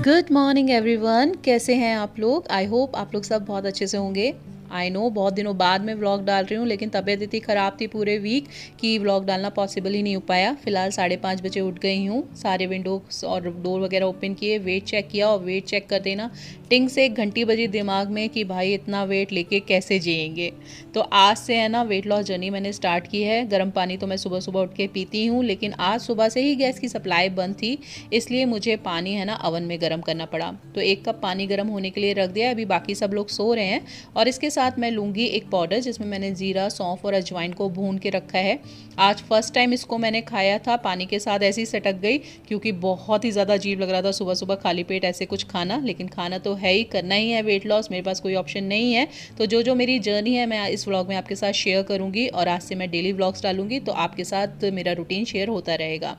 Good morning everyone, कैसे हैं आप लोग। आई होप आप लोग सब बहुत अच्छे से होंगे। आई नो बहुत दिनों बाद मैं व्लॉग डाल रही हूँ, लेकिन तबीयत इतनी ख़राब थी पूरे वीक कि व्लॉग डालना पॉसिबल ही नहीं हो पाया। फ़िलहाल 5:30 बजे उठ गई हूँ, सारे विंडोज और डोर वगैरह ओपन किए, वेट चेक किया और वेट चेक कर देना टिंग से एक घंटी बजी दिमाग में कि भाई इतना वेट लेके कैसे जिएंगे। तो आज से है ना वेट लॉस जर्नी मैंने स्टार्ट की है। गर्म पानी तो मैं सुबह सुबह उठ के पीती हूँ, लेकिन आज सुबह से ही गैस की सप्लाई बंद थी, इसलिए मुझे पानी है ना अवन में गर्म करना पड़ा। तो 1 कप पानी गर्म होने के लिए रख दिया। अभी बाकी सब लोग सो रहे हैं और इसके साथ मैं लूँगी एक पाउडर जिसमें मैंने ज़ीरा, सौंफ और अजवाइन को भून के रखा है। आज फर्स्ट टाइम इसको मैंने खाया था, पानी के साथ ऐसी सटक गई क्योंकि बहुत ही ज़्यादा अजीब लग रहा था सुबह सुबह खाली पेट ऐसे कुछ खाना, लेकिन खाना तो है ही, करना ही है वेट लॉस, मेरे पास कोई ऑप्शन नहीं है। तो जो जो मेरी जर्नी है मैं इस व्लॉग में आपके साथ शेयर करूँगी और आज से मैं डेली व्लॉग्स डालूंगी, तो आपके साथ मेरा रूटीन शेयर होता रहेगा।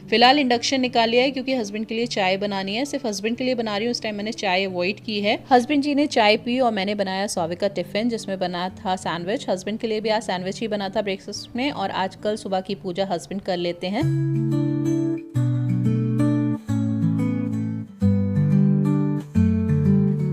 फिलहाल इंडक्शन निकाल लिया है क्योंकि हस्बैंड के लिए चाय बनानी है, सिर्फ हस्बैंड के लिए बना रही हूँ। इस टाइम मैंने चाय अवॉइड की है। हस्बैंड जी ने चाय पी और मैंने बनाया सौवे का टिफिन जिसमें बना था सैंडविच। हस्बैंड के लिए भी आज सैंडविच ही बना था ब्रेकफास्ट में, और आज कल सुबह की पूजा हस्बैंड कर लेते हैं।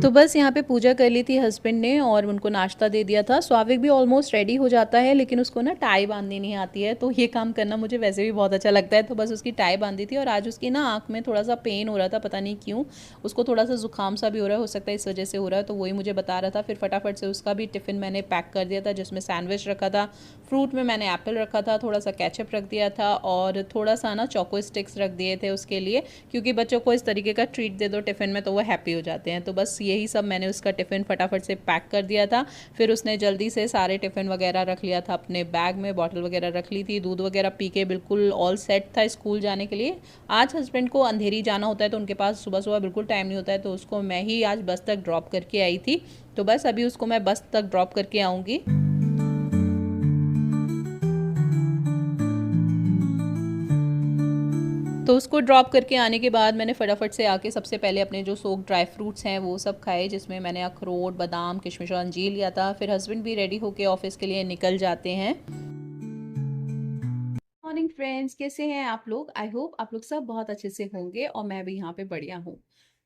तो बस यहाँ पे पूजा कर ली थी हस्बैंड ने और उनको नाश्ता दे दिया था। स्वाविक भी ऑलमोस्ट रेडी हो जाता है, लेकिन उसको ना टाई बांधनी नहीं आती है, तो ये काम करना मुझे वैसे भी बहुत अच्छा लगता है। तो बस उसकी टाई बांधी थी और आज उसकी ना आँख में थोड़ा सा पेन हो रहा था, पता नहीं क्यों। उसको थोड़ा सा जुकाम सा भी हो रहा है, हो सकता है इस वजह से हो रहा है, तो वही मुझे बता रहा था। फिर फटाफट से उसका भी टिफ़िन मैंने पैक कर दिया था, जिसमें सैंडविच रखा था, फ्रूट में मैंने एप्पल रखा था, थोड़ा सा केचप रख दिया था और थोड़ा सा ना चोको स्टिक्स रख दिए थे उसके लिए, क्योंकि बच्चों को इस तरीके का ट्रीट दे दो टिफ़िन में तो वो हैप्पी हो जाते हैं। तो बस यही सब मैंने उसका टिफ़िन फटाफट से पैक कर दिया था। फिर उसने जल्दी से सारे टिफ़िन वगैरह रख लिया था अपने बैग में, बॉटल वगैरह रख ली थी, दूध वगैरह पी के बिल्कुल ऑल सेट था स्कूल जाने के लिए। आज हस्बैंड को अंधेरी जाना होता है तो उनके पास सुबह सुबह बिल्कुल टाइम नहीं होता है, तो उसको मैं ही आज बस तक ड्रॉप करके आई थी। तो बस अभी उसको मैं बस तक ड्रॉप करके आऊँगी। तो उसको ड्रॉप करके आने के बाद मैंने फटाफट से आके सबसे पहले अपने जो सोक ड्राई फ्रूट्स हैं वो सब खाए, जिसमें मैंने अखरोट, बादाम, किशमिश और अंजीर लिया था। फिर हस्बैंड भी रेडी होके ऑफिस के लिए निकल जाते हैं। मॉर्निंग फ्रेंड्स, कैसे हैं आप लोग। आई होप आप लोग सब बहुत अच्छे से होंगे और मैं भी यहाँ पे बढ़िया हूँ।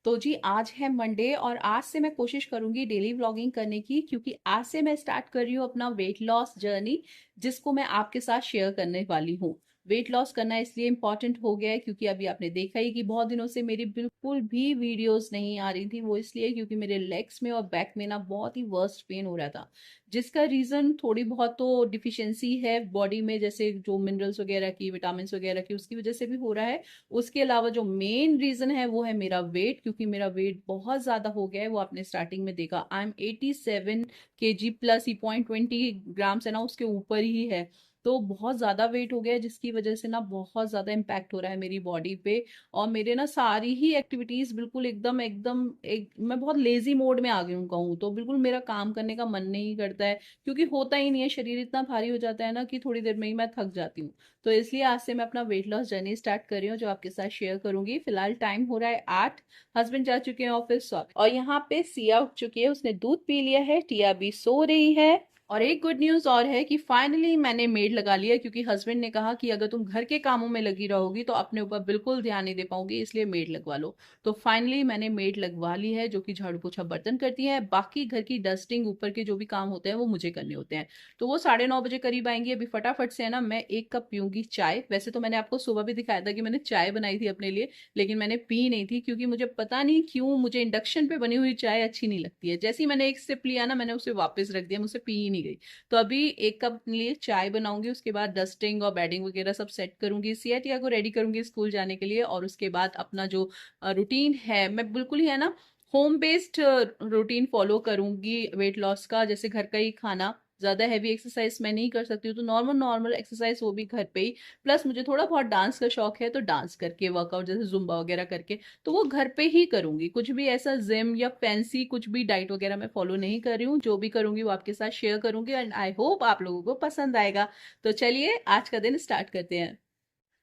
तो जी आज है मंडे और आज से मैं कोशिश करूंगी डेली व्लॉगिंग करने की, क्योंकि आज से मैं स्टार्ट कर रही हूँ अपना वेट लॉस जर्नी, जिसको मैं आपके साथ शेयर करने वाली हूँ। वेट लॉस करना इसलिए इम्पॉर्टेंट हो गया है क्योंकि अभी आपने देखा ही कि बहुत दिनों से मेरी बिल्कुल भी वीडियोस नहीं आ रही थी। वो इसलिए क्योंकि मेरे लेग्स में और बैक में ना बहुत ही वर्स्ट पेन हो रहा था, जिसका रीज़न थोड़ी बहुत तो डिफिशियंसी है बॉडी में, जैसे जो मिनरल्स वगैरह की, विटामिन वगैरह की, उसकी वजह से भी हो रहा है। उसके अलावा जो मेन रीज़न है वो है मेरा वेट, क्योंकि मेरा वेट बहुत ज़्यादा हो गया है। वो आपने स्टार्टिंग में देखा, I am 87 kg plus, he 0.20 grams है ना उसके ऊपर ही है। तो बहुत ज़्यादा वेट हो गया है, जिसकी वजह से ना बहुत ज़्यादा इम्पैक्ट हो रहा है मेरी बॉडी पे। और मेरे ना सारी ही एक्टिविटीज़ बिल्कुल एकदम एकदम एक, मैं बहुत लेजी मोड में आ गई हूँ कहूँ तो। बिल्कुल मेरा काम करने का मन नहीं करता है, क्योंकि होता ही नहीं है, शरीर इतना भारी हो जाता है ना कि थोड़ी देर में ही मैं थक जाती हूँ। तो इसलिए आज से मैं अपना वेट लॉस जर्नी स्टार्ट कर रही हूँ, जो आपके साथ शेयर करूंगी। फिलहाल टाइम हो रहा है 8, हस्बैंड जा चुके हैं ऑफिस और यहाँ पे सिया उठ चुकी है, उसने दूध पी लिया है, टिया भी सो रही है। और एक गुड न्यूज और है कि फाइनली मैंने मेड लगा लिया, क्योंकि हस्बैंड ने कहा कि अगर तुम घर के कामों में लगी रहोगी तो अपने ऊपर बिल्कुल ध्यान नहीं दे पाऊंगी, इसलिए मेड लगवा लो। तो फाइनली मैंने मेड लगवा ली है, जो कि झाड़ू पोछा बर्तन करती है। बाकी घर की डस्टिंग, ऊपर के जो भी काम होते हैं वो मुझे करने होते हैं। तो वो 9:30 बजे करीब आएंगी। अभी फटाफट से है ना मैं 1 कप पीऊंगी चाय। वैसे तो मैंने आपको सुबह भी दिखाया था कि मैंने चाय बनाई थी अपने लिए, लेकिन मैंने पी नहीं थी, क्योंकि मुझे पता नहीं क्यों मुझे इंडक्शन पे बनी हुई चाय अच्छी नहीं लगती है। जैसे ही मैंने एक सिप लिया ना, मैंने उसे वापस रख दिया, मुझसे पी ही नहीं गई। तो अभी 1 कप लिए चाय बनाऊंगी, उसके बाद डस्टिंग और बेडिंग वगैरह सब सेट करूंगी, सिया को रेडी करूंगी स्कूल जाने के लिए। और उसके बाद अपना जो रूटीन है, मैं बिल्कुल ही है ना होम बेस्ड रूटीन फॉलो करूंगी वेट लॉस का। जैसे घर का ही खाना, ज्यादा हैवी एक्सरसाइज मैं नहीं कर सकती हूँ, तो नॉर्मल नॉर्मल एक्सरसाइज वो भी घर पे ही। प्लस मुझे थोड़ा बहुत डांस का शौक है, तो डांस करके, वर्कआउट जैसे जुम्बा वगैरह करके, तो वो घर पे ही करूंगी। कुछ भी ऐसा जिम या फैंसी कुछ भी डाइट वगैरह मैं फॉलो नहीं कर रही हूँ। जो भी करूंगी वो आपके साथ शेयर करूंगी, एंड आई होप आप लोगों को पसंद आएगा। तो चलिए आज का दिन स्टार्ट करते हैं।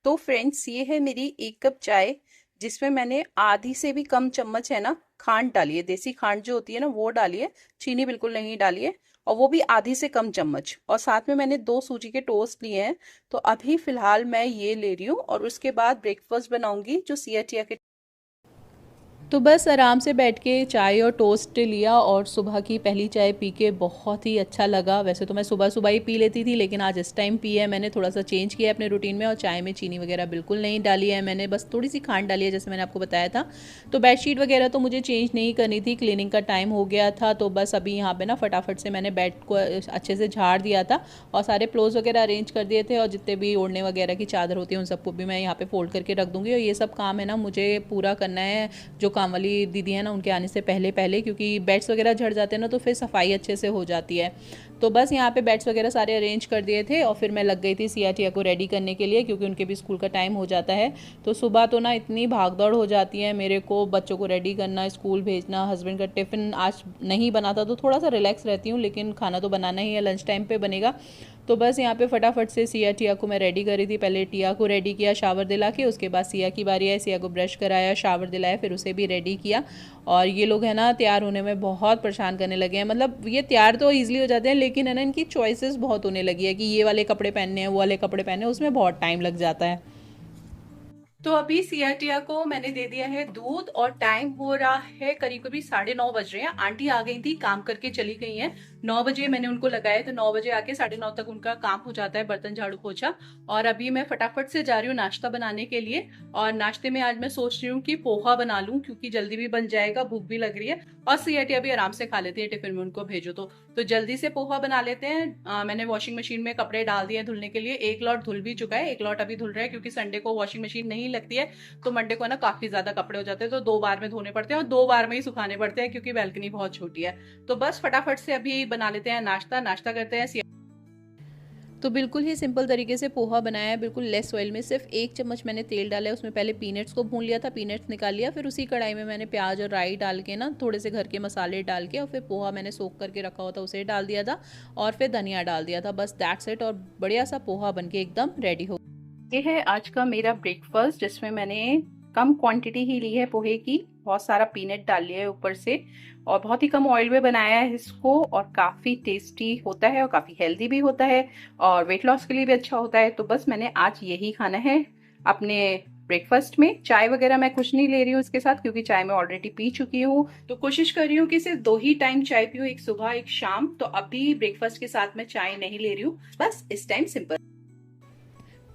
तो फ्रेंड्स, ये है मेरी 1 कप चाय, जिसमें मैंने आधी से भी कम चम्मच है ना खांड डाली है, देसी खांड जो होती है ना वो डाली है, चीनी बिल्कुल नहीं डाली है, और वो भी आधी से कम चम्मच। और साथ में मैंने 2 सूजी के टोस्ट लिए हैं। तो अभी फिलहाल मैं ये ले रही हूँ और उसके बाद ब्रेकफास्ट बनाऊंगी, जो सिया टिया के तो बस आराम से बैठ के चाय और टोस्ट लिया और सुबह की पहली चाय पी के बहुत ही अच्छा लगा। वैसे तो मैं सुबह सुबह ही पी लेती थी, लेकिन आज इस टाइम पी है मैंने, थोड़ा सा चेंज किया है अपने रूटीन में, और चाय में चीनी वगैरह बिल्कुल नहीं डाली है मैंने, बस थोड़ी सी खांड डाली है जैसे मैंने आपको बताया था। तो बेडशीट वगैरह तो मुझे चेंज नहीं करनी थी, क्लीनिंग का टाइम हो गया था, तो बस अभी यहाँ पे ना फटाफट से मैंने बेड को अच्छे से झाड़ दिया था और सारे प्लोज वगैरह अरेंज कर दिए थे, और जितने भी ओढ़ने वगैरह की चादर होती है उन सबको भी मैं यहाँ पे फोल्ड करके रख दूँगी। और ये सब काम है ना मुझे पूरा करना है जो काम वाली दीदी है ना उनके आने से पहले पहले, क्योंकि बेड्स वगैरह झड़ जाते हैं ना तो फिर सफाई अच्छे से हो जाती है। तो बस यहाँ पे बेड्स वगैरह सारे अरेंज कर दिए थे और फिर मैं लग गई थी सिया टिया को रेडी करने के लिए, क्योंकि उनके भी स्कूल का टाइम हो जाता है। तो सुबह तो ना इतनी भाग दौड़ हो जाती है मेरे को, बच्चों को रेडी करना, स्कूल भेजना, हस्बैंड का टिफ़िन आज नहीं बना था तो थोड़ा सा रिलैक्स रहती हूँ, लेकिन खाना तो बनाना ही है, लंच टाइम पे बनेगा। तो बस यहाँ पे फटाफट से सिया टिया को मैं रेडी कर रही थी। पहले टिया को रेडी किया शावर दिला के, उसके बाद सिया की बारी आई, सिया को ब्रश कराया, शावर दिलाया, फिर उसे भी रेडी किया। और ये लोग है ना तैयार होने में बहुत परेशान करने लगे हैं, मतलब ये तैयार तो ईजिली हो जाते हैं लेकिन है ना इनकी चॉइसेस बहुत होने लगी है कि ये वाले कपड़े पहनने हैं, वो वाले कपड़े पहनने हैं, उसमें बहुत टाइम लग जाता है। तो अभी सिया टिया को मैंने दे दिया है दूध और टाइम हो रहा है करीब करीब 9:30 बज रहे हैं। आंटी आ गई थी, काम करके चली गई हैं। 9 बजे मैंने उनको लगाया, तो 9 बजे आके 9:30 तक उनका काम हो जाता है, बर्तन झाड़ू पोछा। और अभी मैं फटाफट से जा रही हूँ नाश्ता बनाने के लिए। और नाश्ते में आज मैं सोच रही हूँ कि पोहा बना लूँ, क्योंकि जल्दी भी बन जाएगा, भूख भी लग रही है और सिया टिया भी आराम से खा लेती है, टिफिन में उनको भेजो तो जल्दी से पोहा बना लेते हैं। मैंने वॉशिंग मशीन में कपड़े डाल दिए धुलने के लिए, एक लॉट धुल भी चुका है, एक लॉट अभी धुल रहा है, क्योंकि संडे को वॉशिंग मशीन नहीं लगती है तो मंडे को ना काफी ज्यादा कपड़े हो जाते हैं, तो 2 बार में धोने पड़ते हैं और 2 बार में ही सुखाने पड़ते हैं, क्योंकि बैल्कनी बहुत छोटी है। तो बस फटाफट से अभी बना लेते हैं नाश्ता, नाश्ता करते हैं। तो बिल्कुल ही सिंपल तरीके से पोहा बनाया है, बिल्कुल लेस ऑयल में, सिर्फ 1 चम्मच मैंने तेल डाला है, उसमें पहले पीनट्स को भून लिया था, पीनट्स निकाल लिया, फिर उसी कढ़ाई में मैंने प्याज और राई डाल के ना थोड़े से घर के मसाले डाल के, और फिर पोहा मैंने सोख करके रखा हुआ था उसे डाल दिया था, और फिर धनिया डाल दिया था, बस दैट्स इट। और बढ़िया सा पोहा बन के एकदम रेडी हो। ये है आज का मेरा ब्रेकफास्ट, जिसमें मैंने कम क्वांटिटी ही ली है पोहे की, बहुत सारा पीनट डाल लिया है ऊपर से, और बहुत ही कम ऑयल में बनाया है इसको, और काफ़ी टेस्टी होता है और काफ़ी हेल्दी भी होता है और वेट लॉस के लिए भी अच्छा होता है। तो बस मैंने आज यही खाना है अपने ब्रेकफास्ट में। चाय वगैरह मैं कुछ नहीं ले रही हूँ इसके साथ, क्योंकि चाय मैं ऑलरेडी पी चुकी हूँ। तो कोशिश कर रही हूँ कि सिर्फ 2 ही टाइम चाय पीऊँ, एक सुबह एक शाम। तो अभी ब्रेकफास्ट के साथ मैं चाय नहीं ले रही हूँ, बस इस टाइम सिंपल।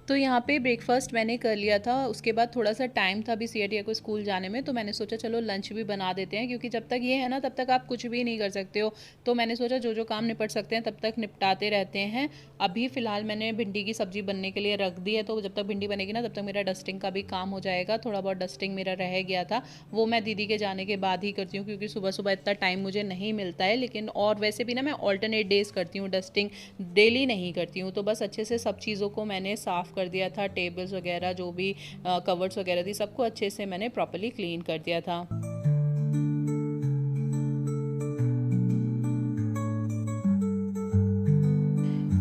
तो यहाँ पे ब्रेकफास्ट मैंने कर लिया था, उसके बाद थोड़ा सा टाइम था अभी सिया टिया को स्कूल जाने में, तो मैंने सोचा चलो लंच भी बना देते हैं, क्योंकि जब तक ये है ना तब तक आप कुछ भी नहीं कर सकते हो। तो मैंने सोचा जो जो काम निपट सकते हैं तब तक निपटाते रहते हैं। अभी फ़िलहाल मैंने भिंडी की सब्ज़ी बनने के लिए रख दी है, तो जब तक भिंडी बनेगी ना तब तक मेरा डस्टिंग का भी काम हो जाएगा। थोड़ा बहुत डस्टिंग मेरा रह गया था, वो मैं दीदी के जाने के बाद ही करती हूँ, क्योंकि सुबह सुबह इतना टाइम मुझे नहीं मिलता है। लेकिन और वैसे भी ना मैं ऑल्टरनेट डेज़ करती हूँ डस्टिंग, डेली नहीं करती हूँ। तो बस अच्छे से सब चीज़ों को मैंने साफ़ कर दिया था, टेबल्स वगैरह जो भी कवर्स वगैरह थी सबको अच्छे से मैंने प्रॉपर्ली क्लीन कर दिया था।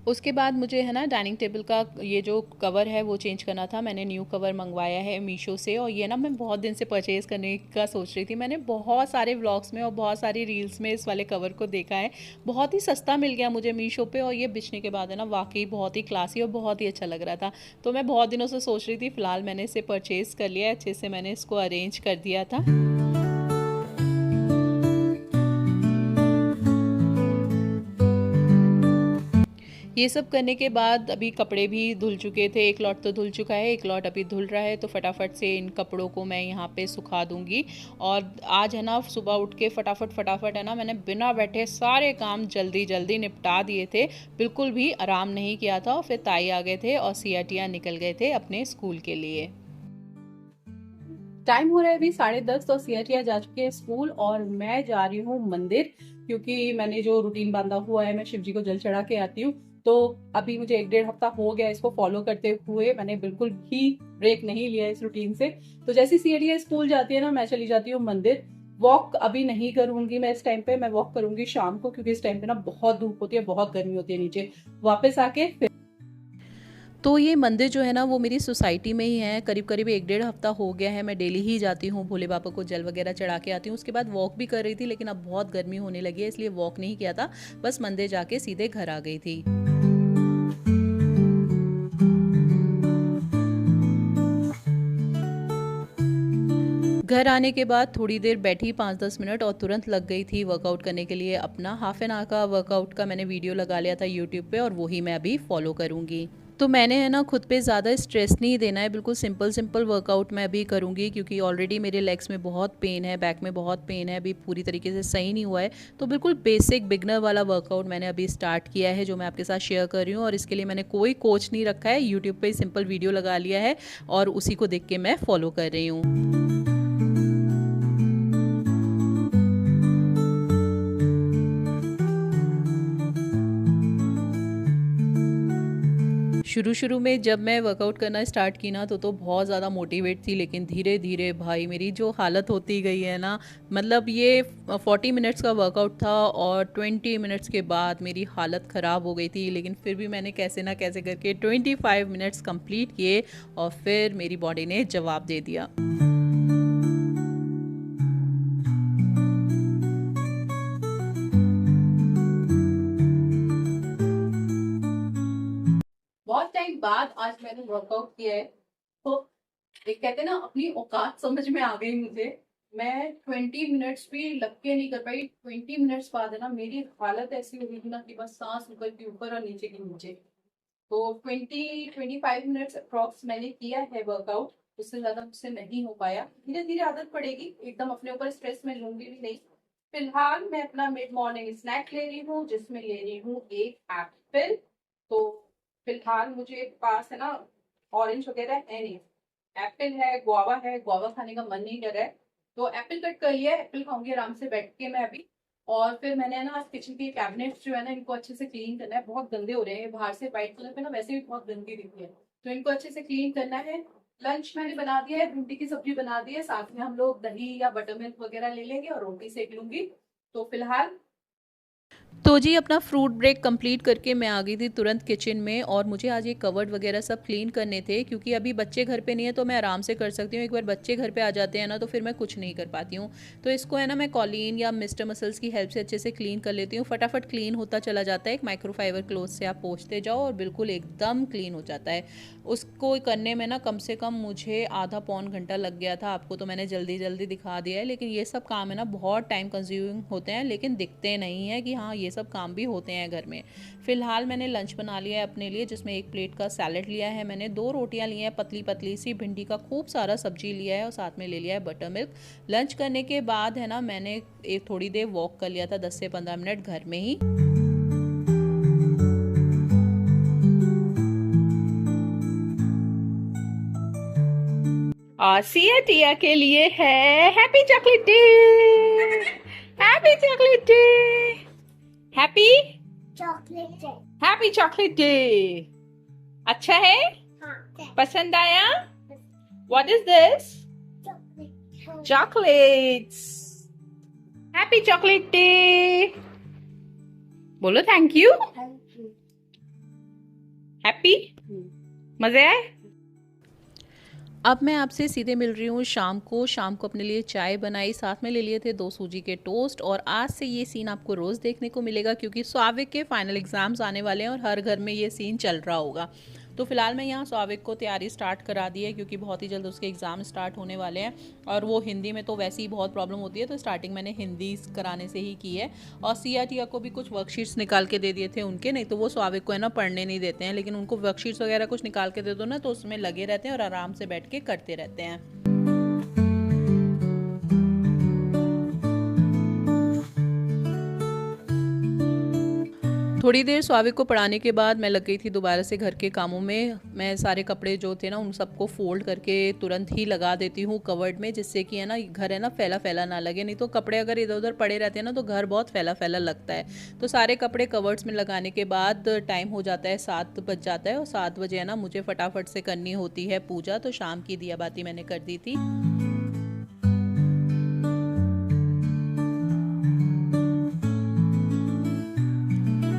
उसके बाद मुझे है ना डाइनिंग टेबल का ये जो कवर है वो चेंज करना था। मैंने न्यू कवर मंगवाया है मीशो से, और ये ना मैं बहुत दिन से परचेज़ करने का सोच रही थी। मैंने बहुत सारे व्लॉग्स में और बहुत सारी रील्स में इस वाले कवर को देखा है, बहुत ही सस्ता मिल गया मुझे मीशो पे, और ये बिछने के बाद है ना वाकई बहुत ही क्लासी और बहुत ही अच्छा लग रहा था। तो मैं बहुत दिनों से सोच रही थी, फ़िलहाल मैंने इसे परचेज़ कर लिया है, अच्छे से मैंने इसको अरेंज कर दिया था। ये सब करने के बाद अभी कपड़े भी धुल चुके थे, एक लॉट तो धुल चुका है, एक लॉट अभी धुल रहा है, तो फटाफट से इन कपड़ों को मैं यहाँ पे सुखा दूँगी। और आज है ना सुबह उठ के फटाफट है ना मैंने बिना बैठे सारे काम जल्दी जल्दी निपटा दिए थे, बिल्कुल भी आराम नहीं किया था। और फिर ताई आ गए थे और सिया टिया निकल गए थे अपने स्कूल के लिए। टाइम हो रहा है अभी 10:30, तो सिया टिया जा चुके हैं स्कूल और मैं जा रही हूँ मंदिर, क्योंकि मैंने जो रूटीन बांधा हुआ है, मैं शिव जी को जल चढ़ा के आती हूँ। तो अभी मुझे 1 डेढ़ हफ्ता हो गया इसको फॉलो करते हुए, मैंने बिल्कुल भी ब्रेक नहीं लिया इस रूटीन से। तो जैसी सिया टिया स्कूल जाती है ना, मैं चली जाती हूँ मंदिर। वॉक अभी नहीं करूंगी मैं इस टाइम पे, मैं वॉक करूंगी शाम को, क्योंकि इस टाइम पे ना बहुत धूप होती है, बहुत गर्मी होती है नीचे। वापस आके फिर तो ये मंदिर जो है ना वो मेरी सोसाइटी में ही है, करीब करीब 1 डेढ़ हफ्ता हो गया है, मैं डेली ही जाती हूँ, भोले बाबा को जल वगैरह चढ़ा के आती हूँ। उसके बाद वॉक भी कर रही थी, लेकिन अब बहुत गर्मी होने लगी है इसलिए वॉक नहीं किया था, बस मंदिर जाके सीधे घर आ गई थी। घर आने के बाद थोड़ी देर बैठी 5-10 मिनट और तुरंत लग गई थी वर्कआउट करने के लिए। अपना हाफ एन आवर का वर्कआउट का मैंने वीडियो लगा लिया था यूट्यूब पे और वही मैं अभी फॉलो करूँगी। तो मैंने है ना खुद पे ज़्यादा स्ट्रेस नहीं देना है, बिल्कुल सिंपल सिंपल वर्कआउट मैं अभी करूँगी क्योंकि ऑलरेडी मेरे लेग्स में बहुत पेन है, बैक में बहुत पेन है, अभी पूरी तरीके से सही नहीं हुआ है। तो बिल्कुल बेसिक बिगनर वाला वर्कआउट मैंने अभी स्टार्ट किया है जो मैं आपके साथ शेयर कर रही हूँ, और इसके लिए मैंने कोई कोच नहीं रखा है, यूट्यूब पर सिंपल वीडियो लगा लिया है और उसी को देख के मैं फॉलो कर रही हूँ। शुरू में जब मैं वर्कआउट करना स्टार्ट की ना तो बहुत ज़्यादा मोटिवेट थी, लेकिन धीरे धीरे भाई मेरी जो हालत होती गई है ना, मतलब ये 40 मिनट्स का वर्कआउट था और 20 मिनट्स के बाद मेरी हालत ख़राब हो गई थी, लेकिन फिर भी मैंने कैसे ना कैसे करके 25 मिनट्स कंप्लीट किए और फिर मेरी बॉडी ने जवाब दे दिया। बहुत टाइम बाद आज मैंने वर्कआउट किया है, तो एक कहते हैं ना अपनी औकात समझ में आ गई मुझे। मैं 20 मिनट्स भी लग के नहीं कर पाई। 20 मिनट्स बाद है ना मेरी हालत ऐसी हो गई थी ना कि बस सांस ऊपर की ऊपर और नीचे की नीचे। तो 25 मिनट्स अप्रॉक्स मैंने किया है वर्कआउट, उससे ज्यादा मुझसे नहीं हो पाया। धीरे धीरे आदत पड़ेगी, एकदम अपने ऊपर स्ट्रेस में लूंगी भी नहीं। फिलहाल मैं अपना मिड मॉर्निंग स्नैक ले रही हूँ जिसमें ले रही हूँ एक एप्पल। तो फिलहाल मुझे पास है ना ऑरेंज वगैरह है नहीं, एप्पल है, गुआवा है, गुआवा खाने का मन नहीं कर रहा है तो एप्पल कट कर लिया है, एप्पल खाऊंगी आराम से बैठ के मैं अभी। और फिर मैंने ना किचन के कैबिनेट्स जो है ना इनको अच्छे से क्लीन करना है, बहुत गंदे हो रहे हैं बाहर से, व्हाइट कलर पे ना वैसे भी बहुत गंदी दिखती है, तो इनको अच्छे से क्लीन करना है। लंच मैंने बना दिया है, भिंडी की सब्जी बना दी है, साथ में हम लोग दही या बटर मिल्क वगैरह ले लेंगे और रोटी सेक लूंगी। तो फिलहाल तो जी अपना फ्रूट ब्रेक कंप्लीट करके मैं आ गई थी तुरंत किचन में, और मुझे आज ये कवर्ड वगैरह सब क्लीन करने थे क्योंकि अभी बच्चे घर पे नहीं है तो मैं आराम से कर सकती हूँ। एक बार बच्चे घर पे आ जाते हैं ना तो फिर मैं कुछ नहीं कर पाती हूँ। तो इसको है ना मैं कॉलीन या मिस्टर मसल्स की हेल्प से अच्छे से क्लीन कर लेती हूँ, फटाफट क्लीन होता चला जाता है। एक माइक्रोफाइबर क्लोथ से आप पोंछते जाओ और बिल्कुल एकदम क्लीन हो जाता है। उसको करने में ना कम से कम मुझे आधा पौन घंटा लग गया था। आपको तो मैंने जल्दी जल्दी दिखा दिया है, लेकिन ये सब काम है ना बहुत टाइम कंज्यूमिंग होते हैं, लेकिन दिखते नहीं है कि हाँ ये सब काम भी होते हैं घर में। फिलहाल मैंने लंच बना लिया है अपने लिए, जिसमें एक प्लेट का सैलेड लिया है मैंने, 2 रोटियां ली हैं पतली पतली सी, भिंडी का खूब सारा सब्जी लिया है और साथ में ले लिया है बटर मिल्क। लंच करने के बाद है ना मैंने एक थोड़ी देर वॉक कर लिया था, 10 से 15 मिनट घर में ही। और सिया टिया के लिए है happy chocolate day, happy chocolate day, happy chocolate day, happy chocolate day. अच्छा है, हाँ, पसंद आया? What is this? Chocolate, chocolates. Happy chocolate day, बोलो थैंक यू। हैप्पी, मजे आए? अब मैं आपसे सीधे मिल रही हूँ शाम को अपने लिए चाय बनाई, साथ में ले लिए थे 2 सूजी के टोस्ट। और आज से ये सीन आपको रोज़ देखने को मिलेगा क्योंकि स्वाविक के फाइनल एग्ज़ाम्स आने वाले हैं और हर घर में ये सीन चल रहा होगा। तो फिलहाल मैं यहाँ स्वाविक को तैयारी स्टार्ट करा दी है क्योंकि बहुत ही जल्द उसके एग्ज़ाम स्टार्ट होने वाले हैं, और वो हिंदी में तो वैसे ही बहुत प्रॉब्लम होती है, तो स्टार्टिंग मैंने हिंदी कराने से ही की है। और सिया टिया को भी कुछ वर्कशीट्स निकाल के दे दिए थे उनके, नहीं तो वो स्वाविक को है ना पढ़ने नहीं देते हैं, लेकिन उनको वर्कशीट्स वगैरह कुछ निकाल के दे दो ना तो उसमें लगे रहते हैं और आराम से बैठ के करते रहते हैं। थोड़ी देर स्वाविक को पढ़ाने के बाद मैं लग गई थी दोबारा से घर के कामों में। मैं सारे कपड़े जो थे ना उन सबको फोल्ड करके तुरंत ही लगा देती हूँ कवर्ड में, जिससे कि है ना घर है ना फैला फैला ना लगे, नहीं तो कपड़े अगर इधर उधर पड़े रहते हैं ना तो घर बहुत फैला फैला लगता है। तो सारे कपड़े कवर्ड्स में लगाने के बाद टाइम हो जाता है 7 बज जाता है, और 7 बजे है ना मुझे फटाफट से करनी होती है पूजा। तो शाम की दिया बाती मैंने कर दी थी।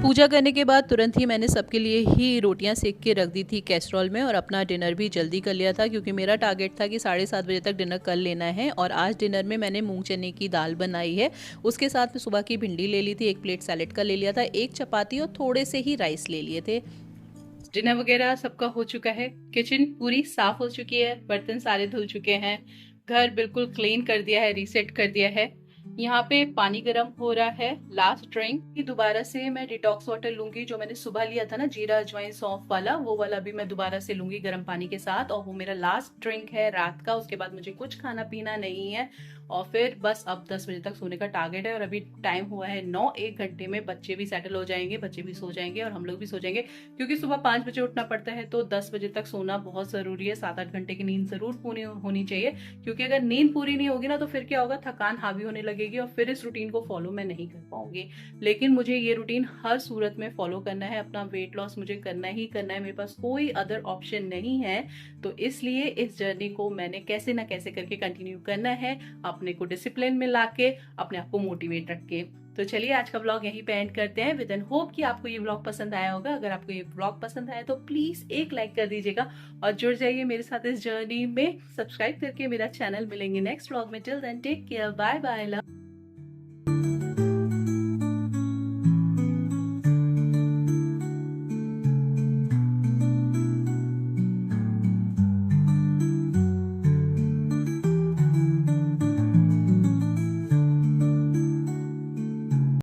पूजा करने के बाद तुरंत ही मैंने सबके लिए ही रोटियां सेक के रख दी थी कैसरोल में, और अपना डिनर भी जल्दी कर लिया था क्योंकि मेरा टारगेट था कि 7:30 बजे तक डिनर कर लेना है। और आज डिनर में मैंने मूंग चने की दाल बनाई है, उसके साथ में सुबह की भिंडी ले ली थी, एक प्लेट सैलेड का ले लिया था, एक चपाती और थोड़े से ही राइस ले लिए थे। डिनर वगैरह सबका हो चुका है, किचन पूरी साफ हो चुकी है, बर्तन सारे धुल चुके हैं, घर बिल्कुल क्लीन कर दिया है, रीसेट कर दिया है। यहाँ पे पानी गर्म हो रहा है, लास्ट ड्रिंक की दोबारा से मैं डिटॉक्स वाटर लूंगी, जो मैंने सुबह लिया था ना जीरा अजवाइन सौंफ वाला, वो वाला भी मैं दोबारा से लूंगी गर्म पानी के साथ, और वो मेरा लास्ट ड्रिंक है रात का। उसके बाद मुझे कुछ खाना पीना नहीं है, और फिर बस अब 10 बजे तक सोने का टारगेट है। और अभी टाइम हुआ है 9, 1 घंटे में बच्चे भी सेटल हो जाएंगे, बच्चे भी सो जाएंगे और हम लोग भी सो जाएंगे, क्योंकि सुबह 5 बजे उठना पड़ता है, तो 10 बजे तक सोना बहुत जरूरी है। 7-8 घंटे की नींद जरूर पूरी होनी चाहिए, क्योंकि अगर नींद पूरी नहीं होगी ना तो फिर क्या होगा, थकान हावी होने लगेगी और फिर इस रूटीन को फॉलो मैं नहीं कर पाऊंगी। लेकिन मुझे ये रूटीन हर सूरत में फॉलो करना है, अपना वेट लॉस मुझे करना ही करना है, मेरे पास कोई अदर ऑप्शन नहीं है। तो इसलिए इस जर्नी को मैंने कैसे ना कैसे करके कंटिन्यू करना है, अपने को डिसिप्लिन में लाके, अपने आप को मोटिवेट रख के। तो चलिए आज का व्लॉग यहीं पे एंड करते हैं, विद एन होप कि आपको ये व्लॉग पसंद आया होगा। अगर आपको ये व्लॉग पसंद आया तो प्लीज एक लाइक कर दीजिएगा और जुड़ जाइए मेरे साथ इस जर्नी में, सब्सक्राइब करके मेरा चैनल। मिलेंगे नेक्स्ट व्लॉग में, till then take care, bye bye, love.